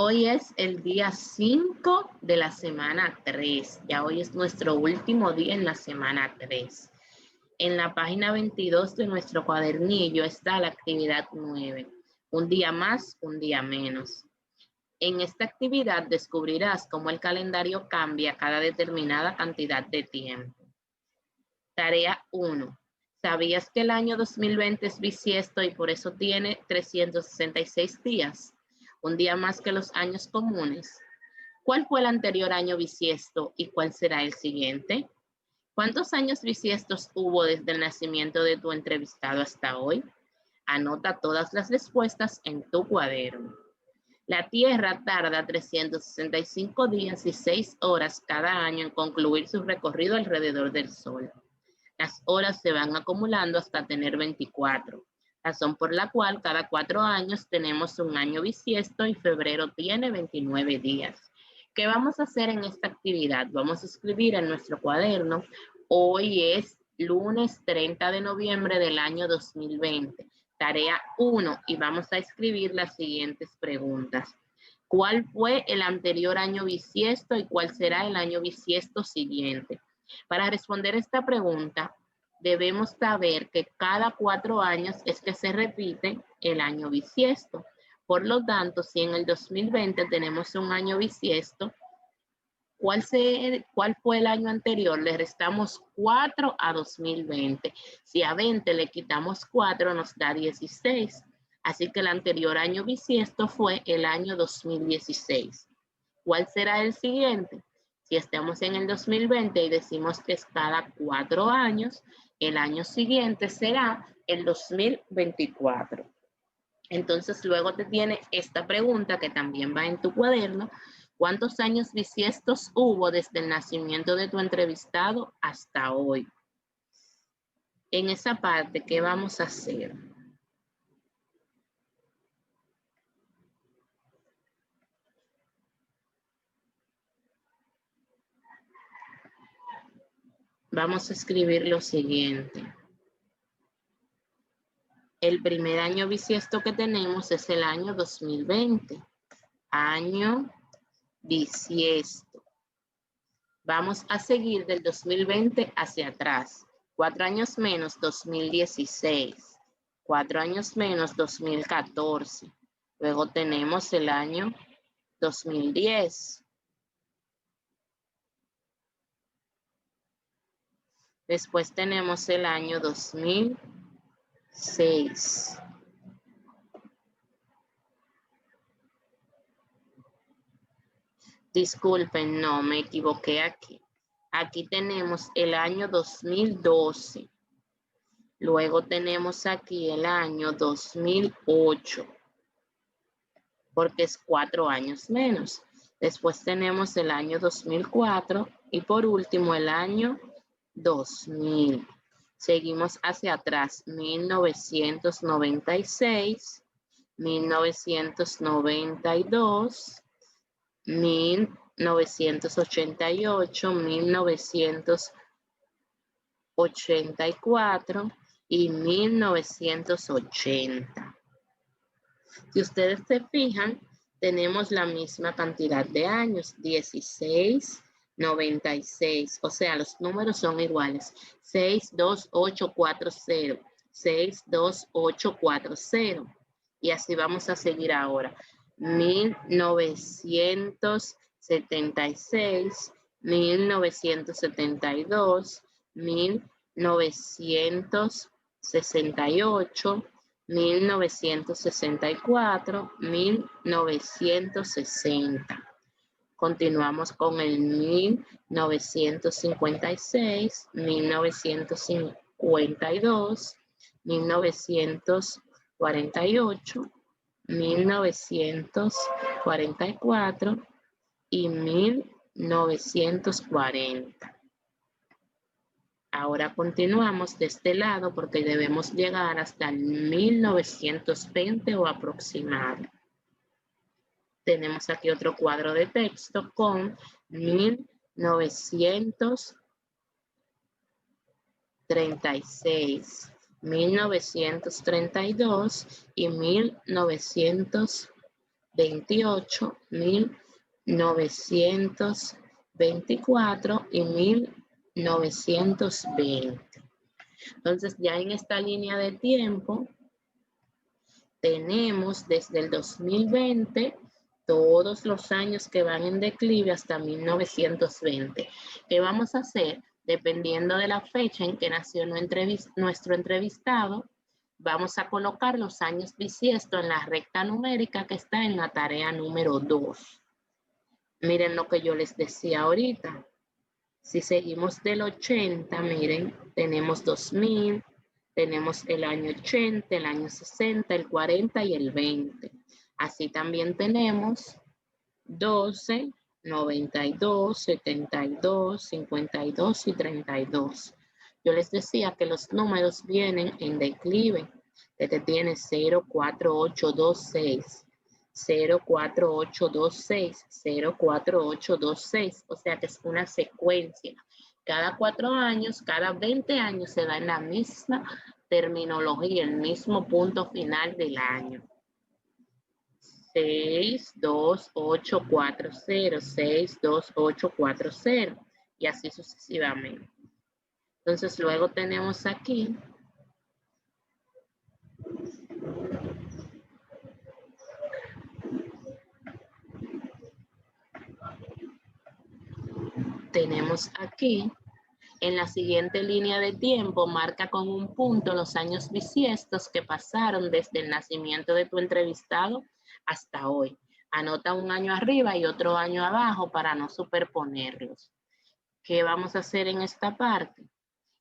Hoy es el día 5 de la semana 3. Ya hoy es nuestro último día en la semana 3. En la página 22 de nuestro cuadernillo está la actividad 9. Un día más, un día menos. En esta actividad descubrirás cómo el calendario cambia cada determinada cantidad de tiempo. Tarea 1. ¿Sabías que el año 2020 es bisiesto y por eso tiene 366 días? Un día más que los años comunes. ¿Cuál fue el anterior año bisiesto y cuál será el siguiente? ¿Cuántos años bisiestos hubo desde el nacimiento de tu entrevistado hasta hoy? Anota todas las respuestas en tu cuaderno. La Tierra tarda 365 días y 6 horas cada año en concluir su recorrido alrededor del Sol. Las horas se van acumulando hasta tener 24, razón por la cual cada 4 años tenemos un año bisiesto y febrero tiene 29 días. ¿Qué vamos a hacer en esta actividad? Vamos a escribir en nuestro cuaderno, hoy es lunes 30 de noviembre del año 2020, tarea 1, y vamos a escribir las siguientes preguntas. ¿Cuál fue el anterior año bisiesto y cuál será el año bisiesto siguiente? Para responder esta pregunta, debemos saber que cada 4 años es que se repite el año bisiesto. Por lo tanto, si en el 2020 tenemos un año bisiesto, ¿cuál fue el año anterior? Le restamos 4 a 2020. Si a 20 le quitamos 4, nos da 16. Así que el anterior año bisiesto fue el año 2016. ¿Cuál será el siguiente? Si estamos en el 2020 y decimos que es cada 4 años, el año siguiente será el 2024. Entonces luego te tiene esta pregunta que también va en tu cuaderno. ¿Cuántos años bisiestos hubo desde el nacimiento de tu entrevistado hasta hoy? En esa parte, ¿qué vamos a hacer? Vamos a escribir lo siguiente. El primer año bisiesto que tenemos es el año 2020. Año bisiesto. Vamos a seguir del 2020 hacia atrás. 4 años menos, 2016. 4 años menos, 2014. Luego tenemos el año 2010. Después tenemos el año 2006. Disculpen, no, me equivoqué aquí. Aquí tenemos el año 2012. Luego tenemos aquí el año 2008, porque es 4 años menos. Después tenemos el año 2004 y por último el año 2000. Seguimos hacia atrás, 1996, 1992, 1988, 1984 y 1980. Si ustedes se fijan, tenemos la misma cantidad de años, 16, 96, o sea, los números son iguales, 62840, 62840, y así vamos a seguir ahora, 1976, 1972, 1968, 1964, 1960. Continuamos con el 1956, 1952, 1948, 1944 y 1940. Ahora continuamos de este lado porque debemos llegar hasta el 1920 o aproximado. Tenemos aquí otro cuadro de texto con 1936, 1932 y 1940. 28, 1924 y 1920. Entonces, ya en esta línea de tiempo, tenemos desde el 2020 todos los años que van en declive hasta 1920. ¿Qué vamos a hacer? Dependiendo de la fecha en que nació nuestro entrevistado, vamos a colocar los años bisiestos en la recta numérica que está en la tarea número 2. Miren lo que yo les decía ahorita. Si seguimos del 80, miren, tenemos 2000, tenemos el año 80, el año 60, el 40 y el 20. Así también tenemos 12, 92, 72, 52 y 32. Yo les decía que los números vienen en declive. Este tiene 0, 4, 8, 2, 6. 0, 4, 8, 2, 6. 0, 4, 8, 2, 6. O sea que es una secuencia. Cada 4 años, cada 20 años se da en la misma terminología, el mismo punto final del año. 6, 2, 8, 4, 0, 6, 2, 8, 4, 0 y así sucesivamente. Entonces luego tenemos aquí en la siguiente línea de tiempo, marca con un punto los años bisiestos que pasaron desde el nacimiento de tu entrevistado hasta hoy. Anota un año arriba y otro año abajo para no superponerlos. ¿Qué vamos a hacer en esta parte?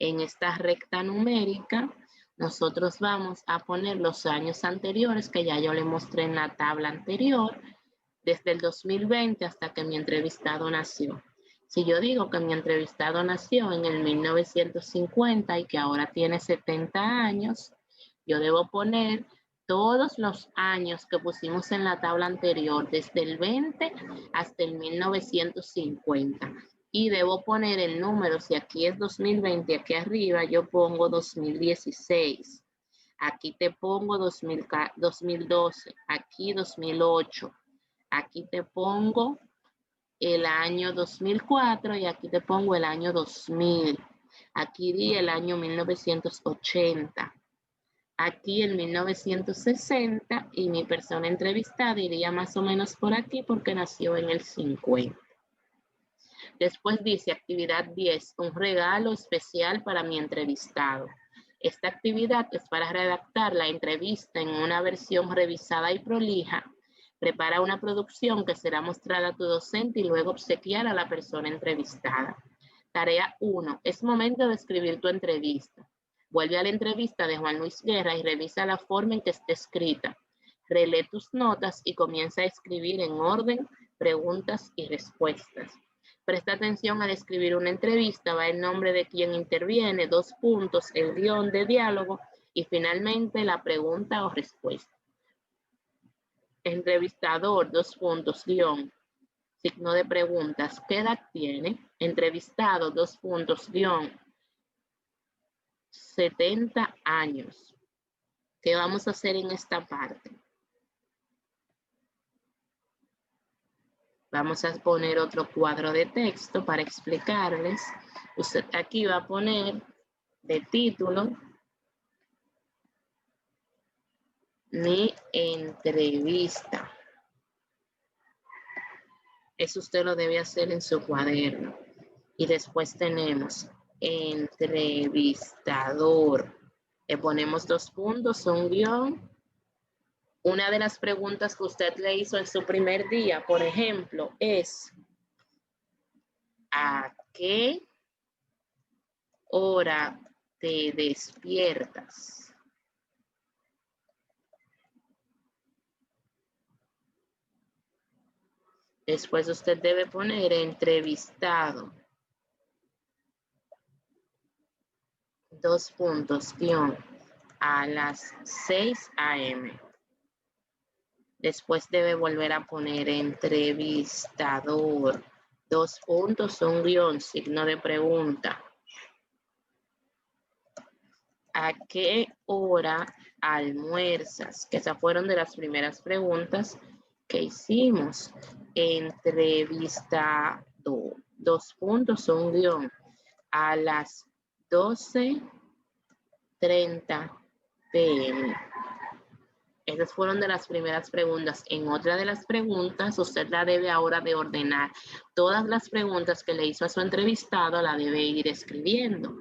En esta recta numérica, nosotros vamos a poner los años anteriores que ya yo le mostré en la tabla anterior, desde el 2020 hasta que mi entrevistado nació. Si yo digo que mi entrevistado nació en el 1950 y que ahora tiene 70 años, yo debo poner todos los años que pusimos en la tabla anterior, desde el 20 hasta el 1950. Y debo poner el número, si aquí es 2020, aquí arriba yo pongo 2016. Aquí te pongo 2012, aquí 2008. Aquí te pongo el año 2004 y aquí te pongo el año 2000. Aquí di el año 1980. Aquí en 1960 y mi persona entrevistada iría más o menos por aquí porque nació en el 50. Después dice actividad 10, un regalo especial para mi entrevistado. Esta actividad es para redactar la entrevista en una versión revisada y prolija. Prepara una producción que será mostrada a tu docente y luego obsequiar a la persona entrevistada. Tarea 1. Es momento de escribir tu entrevista. Vuelve a la entrevista de Juan Luis Guerra y revisa la forma en que está escrita. Relee tus notas y comienza a escribir en orden preguntas y respuestas. Presta atención al escribir una entrevista, va el nombre de quien interviene, 2 puntos, el guión de diálogo y finalmente la pregunta o respuesta. Entrevistador, 2 puntos, guión, signo de preguntas, ¿qué edad tiene? Entrevistado, 2 puntos, guión, 70 años. ¿Qué vamos a hacer en esta parte? Vamos a poner otro cuadro de texto para explicarles. Usted aquí va a poner de título mi entrevista. Eso usted lo debe hacer en su cuaderno. Y después tenemos entrevistador. Le ponemos 2 puntos, un guión. Una de las preguntas que usted le hizo en su primer día, por ejemplo, es ¿a qué hora te despiertas? Después usted debe poner entrevistado. 2 puntos, guión, a las 6 a.m. Después debe volver a poner entrevistador. 2 puntos, un guión, signo de pregunta. ¿A qué hora almuerzas? Que esas fueron de las primeras preguntas ¿Qué hicimos? Entrevistado. 2 puntos, un guión. A las 12:30 p.m. Esas fueron de las primeras preguntas. En otra de las preguntas, usted la debe ahora de ordenar. Todas las preguntas que le hizo a su entrevistado la debe ir escribiendo.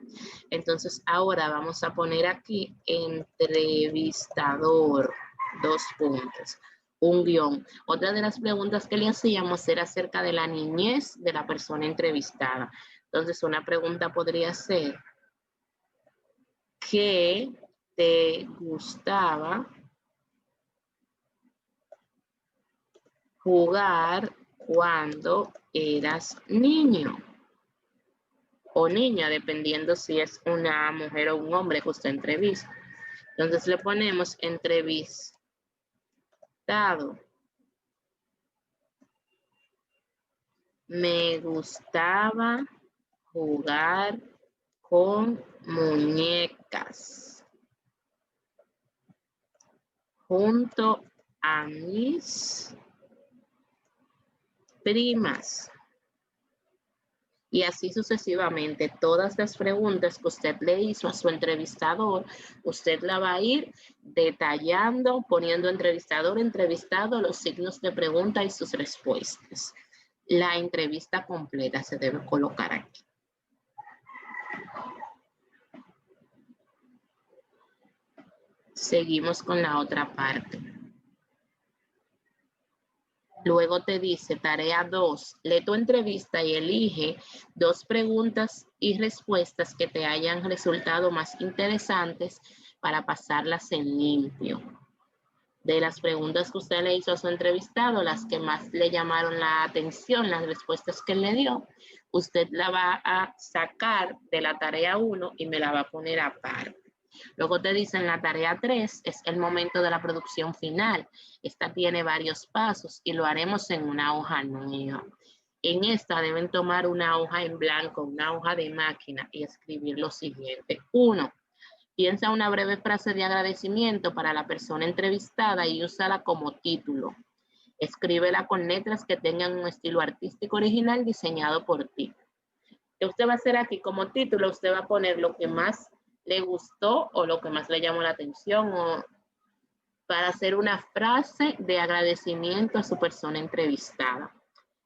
Entonces, ahora vamos a poner aquí entrevistador, 2 puntos, un guión. Otra de las preguntas que le hacíamos era acerca de la niñez de la persona entrevistada. Entonces, una pregunta podría ser, ¿qué te gustaba jugar cuando eras niño o niña, dependiendo si es una mujer o un hombre que usted entrevista? Entonces le ponemos entrevistado. Me gustaba jugar con muñecas junto a mis primas. Y así sucesivamente, todas las preguntas que usted le hizo a su entrevistador, usted la va a ir detallando, poniendo entrevistador, entrevistado, los signos de pregunta y sus respuestas. La entrevista completa se debe colocar aquí. Seguimos con la otra parte. Luego te dice, tarea 2, lee tu entrevista y elige 2 preguntas y respuestas que te hayan resultado más interesantes para pasarlas en limpio. De las preguntas que usted le hizo a su entrevistado, las que más le llamaron la atención, las respuestas que le dio, usted la va a sacar de la tarea 1 y me la va a poner aparte. Luego te dicen la tarea 3 es el momento de la producción final. Esta tiene varios pasos y lo haremos en una hoja nueva. En esta deben tomar una hoja en blanco, una hoja de máquina y escribir lo siguiente. 1. Piensa una breve frase de agradecimiento para la persona entrevistada y úsala como título. Escríbela con letras que tengan un estilo artístico original diseñado por ti. ¿Qué usted va a hacer aquí como título? Usted va a poner lo que más le gustó o lo que más le llamó la atención o para hacer una frase de agradecimiento a su persona entrevistada.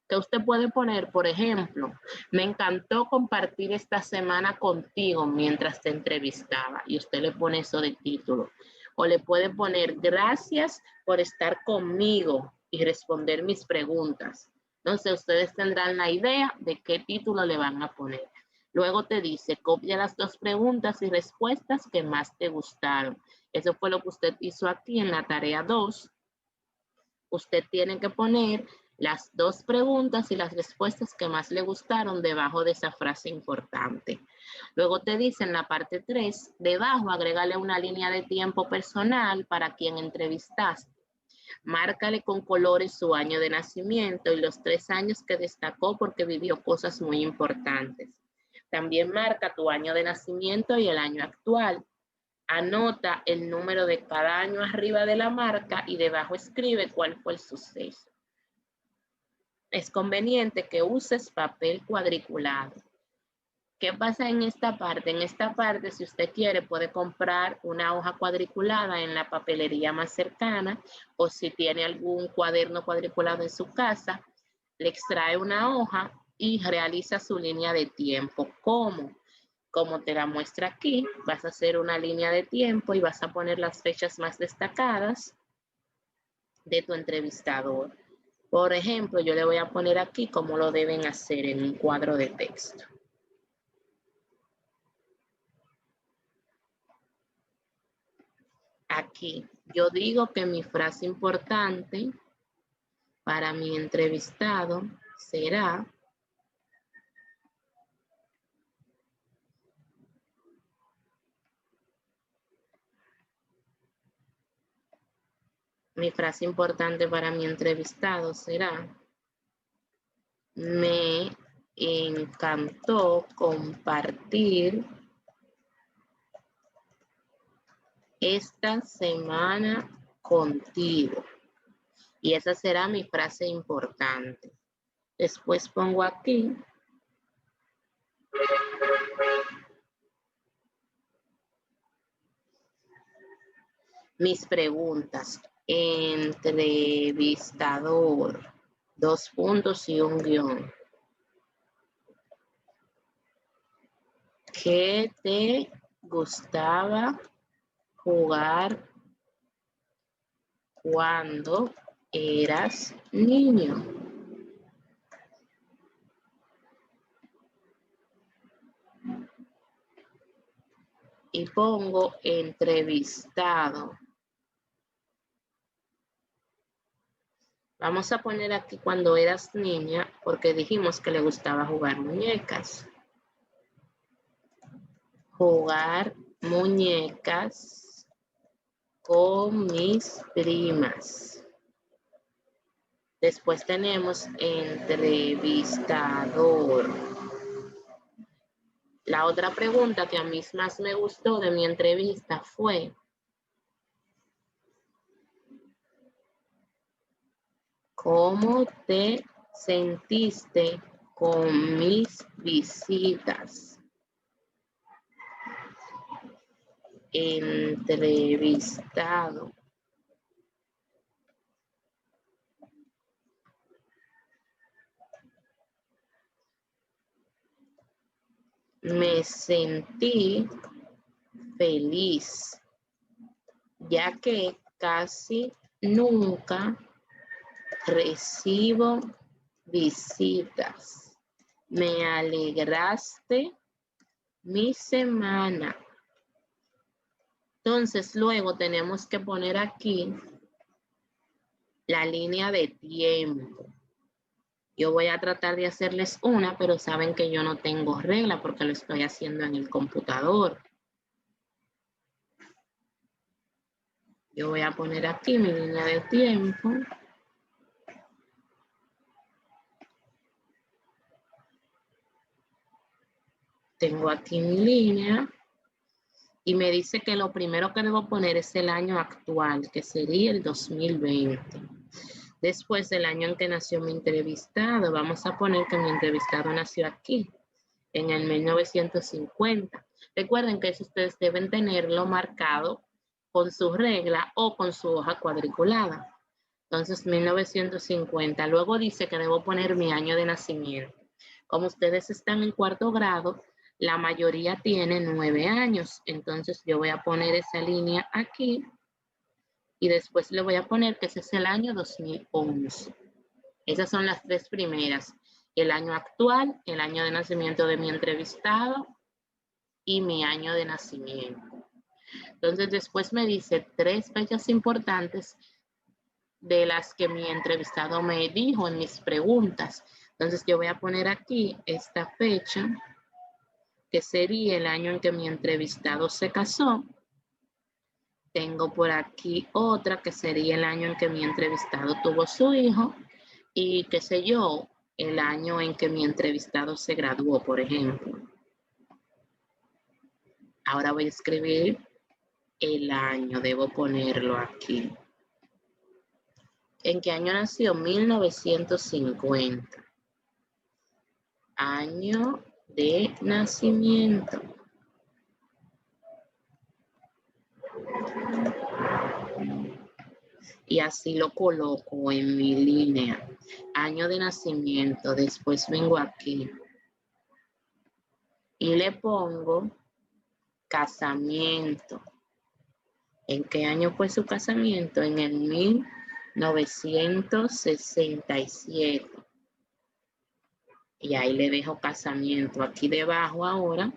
Que usted puede poner, por ejemplo, me encantó compartir esta semana contigo mientras te entrevistaba y usted le pone eso de título. O le puede poner gracias por estar conmigo y responder mis preguntas. Entonces ustedes tendrán la idea de qué título le van a poner. Luego te dice, copia las 2 preguntas y respuestas que más te gustaron. Eso fue lo que usted hizo aquí en la tarea 2. Usted tiene que poner las 2 preguntas y las respuestas que más le gustaron debajo de esa frase importante. Luego te dice en la parte 3, debajo agrégale una línea de tiempo personal para quien entrevistaste. Márcale con colores su año de nacimiento y los 3 años que destacó porque vivió cosas muy importantes. También marca tu año de nacimiento y el año actual. Anota el número de cada año arriba de la marca y debajo escribe cuál fue el suceso. Es conveniente que uses papel cuadriculado. ¿Qué pasa en esta parte? En esta parte, si usted quiere, puede comprar una hoja cuadriculada en la papelería más cercana o si tiene algún cuaderno cuadriculado en su casa, le extrae una hoja y realiza su línea de tiempo. ¿Cómo? Como te la muestra aquí, vas a hacer una línea de tiempo y vas a poner las fechas más destacadas de tu entrevistador. Por ejemplo, yo le voy a poner aquí cómo lo deben hacer en un cuadro de texto. Aquí, yo digo que mi frase importante para mi entrevistado será: me encantó compartir esta semana contigo. Y esa será mi frase importante. Después pongo aquí mis preguntas. Entrevistador, 2 puntos y un guión. ¿Qué te gustaba jugar cuando eras niño? Y pongo entrevistado. Vamos a poner aquí cuando eras niña, porque dijimos que le gustaba jugar muñecas. Jugar muñecas con mis primas. Después tenemos entrevistador. La otra pregunta que a mí más me gustó de mi entrevista fue: ¿cómo te sentiste con mis visitas? Entrevistado. Me sentí feliz, ya que casi nunca recibo visitas. Me alegraste mi semana. Entonces, luego tenemos que poner aquí la línea de tiempo. Yo voy a tratar de hacerles una, pero saben que yo no tengo regla porque lo estoy haciendo en el computador. Yo voy a poner aquí mi línea de tiempo. Tengo aquí mi línea. Y me dice que lo primero que debo poner es el año actual, que sería el 2020. Después del año en que nació mi entrevistado, vamos a poner que mi entrevistado nació aquí, en el 1950. Recuerden que eso ustedes deben tenerlo marcado con su regla o con su hoja cuadriculada. Entonces, 1950. Luego dice que debo poner mi año de nacimiento. Como ustedes están en 4º grado, la mayoría tiene 9 años. Entonces, yo voy a poner esa línea aquí y después le voy a poner que ese es el año 2011. Esas son las 3 primeras. El año actual, el año de nacimiento de mi entrevistado y mi año de nacimiento. Entonces, después me dice 3 fechas importantes de las que mi entrevistado me dijo en mis preguntas. Entonces, yo voy a poner aquí esta fecha, que sería el año en que mi entrevistado se casó. Tengo por aquí otra que sería el año en que mi entrevistado tuvo su hijo y qué sé yo, el año en que mi entrevistado se graduó, por ejemplo. Ahora voy a escribir el año, debo ponerlo aquí. ¿En qué año nació? 1950. Año de nacimiento. Y así lo coloco en mi línea. Año de nacimiento. Después vengo aquí y le pongo casamiento. ¿En qué año fue su casamiento? En el 1967. Y ahí le dejo casamiento. Aquí debajo ahora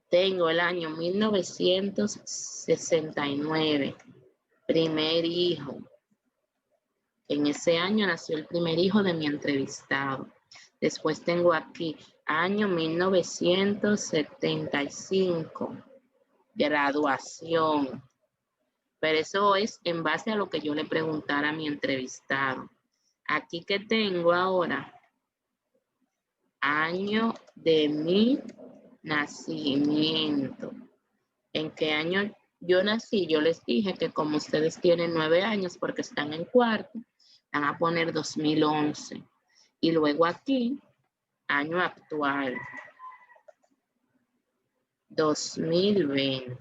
tengo el año 1969. Primer hijo. En ese año nació el primer hijo de mi entrevistado. Después tengo aquí año 1975. Graduación. Pero eso es en base a lo que yo le preguntara a mi entrevistado. Aquí que tengo ahora, año de mi nacimiento. ¿En qué año Yo nací, yo les dije que como ustedes tienen 9 años porque están en cuarto, van a poner 2011. Y luego aquí, año actual, 2020.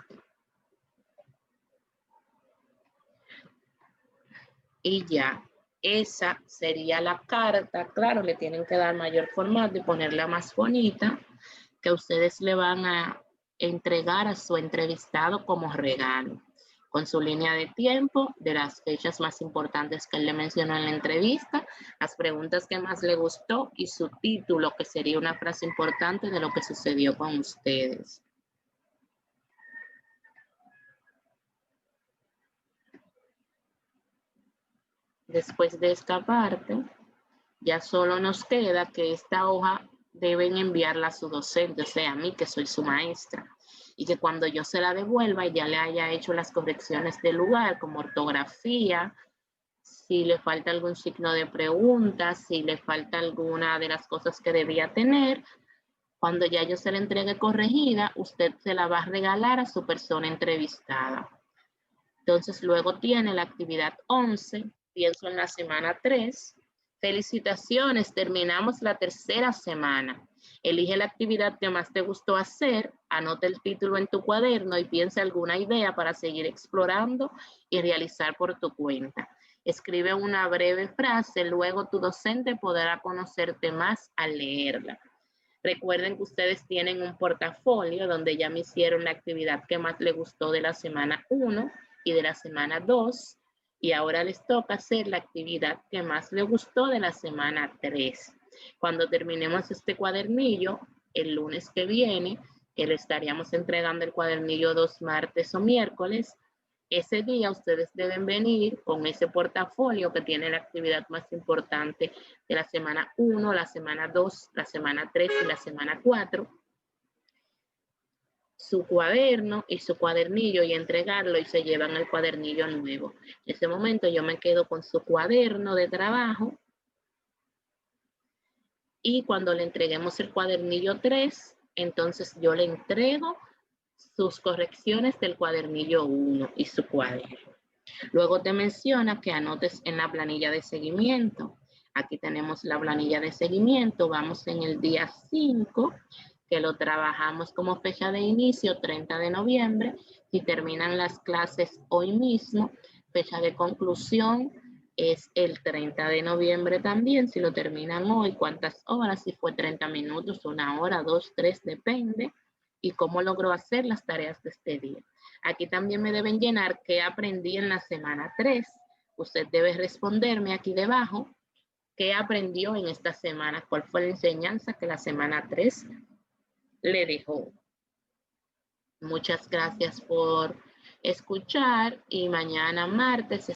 Y ya, esa sería la carta. Claro, le tienen que dar mayor formato y ponerla más bonita, que ustedes le van a entregar a su entrevistado como regalo, con su línea de tiempo, de las fechas más importantes que él le mencionó en la entrevista, las preguntas que más le gustó y su título, que sería una frase importante de lo que sucedió con ustedes. Después de esta parte, ya solo nos queda que esta hoja deben enviarla a su docente, o sea, a mí que soy su maestra, y que cuando yo se la devuelva ya le haya hecho las correcciones del lugar, como ortografía, si le falta algún signo de pregunta, si le falta alguna de las cosas que debía tener. Cuando ya yo se la entregue corregida, usted se la va a regalar a su persona entrevistada. Entonces, luego tiene la actividad 11, pienso en la semana 3. Felicitaciones, terminamos la tercera semana. Elige la actividad que más te gustó hacer, anota el título en tu cuaderno y piensa alguna idea para seguir explorando y realizar por tu cuenta. Escribe una breve frase, luego tu docente podrá conocerte más al leerla. Recuerden que ustedes tienen un portafolio donde ya me hicieron la actividad que más les gustó de la semana 1 y de la semana 2, y ahora les toca hacer la actividad que más les gustó de la semana 3. Cuando terminemos este cuadernillo, el lunes que viene, que le estaríamos entregando el cuadernillo 2 martes o miércoles, ese día ustedes deben venir con ese portafolio que tiene la actividad más importante de la semana 1, la semana 2, la semana 3 y la semana 4, su cuaderno y su cuadernillo y entregarlo y se llevan el cuadernillo nuevo. En ese momento yo me quedo con su cuaderno de trabajo y cuando le entreguemos el cuadernillo 3, entonces yo le entrego sus correcciones del cuadernillo 1 y su cuaderno. Luego te menciona que anotes en la planilla de seguimiento. Aquí tenemos la planilla de seguimiento. Vamos en el día 5, que lo trabajamos como fecha de inicio, 30 de noviembre. Si terminan las clases hoy mismo, fecha de conclusión es el 30 de noviembre también. Si lo terminan hoy, ¿cuántas horas? Si fue 30 minutos, 1 hora, 2, 3, depende. Y cómo logró hacer las tareas de este día. Aquí también me deben llenar qué aprendí en la semana 3. Usted debe responderme aquí debajo qué aprendió en esta semana, cuál fue la enseñanza que la semana 3 le dejó. Muchas gracias por escuchar y mañana martes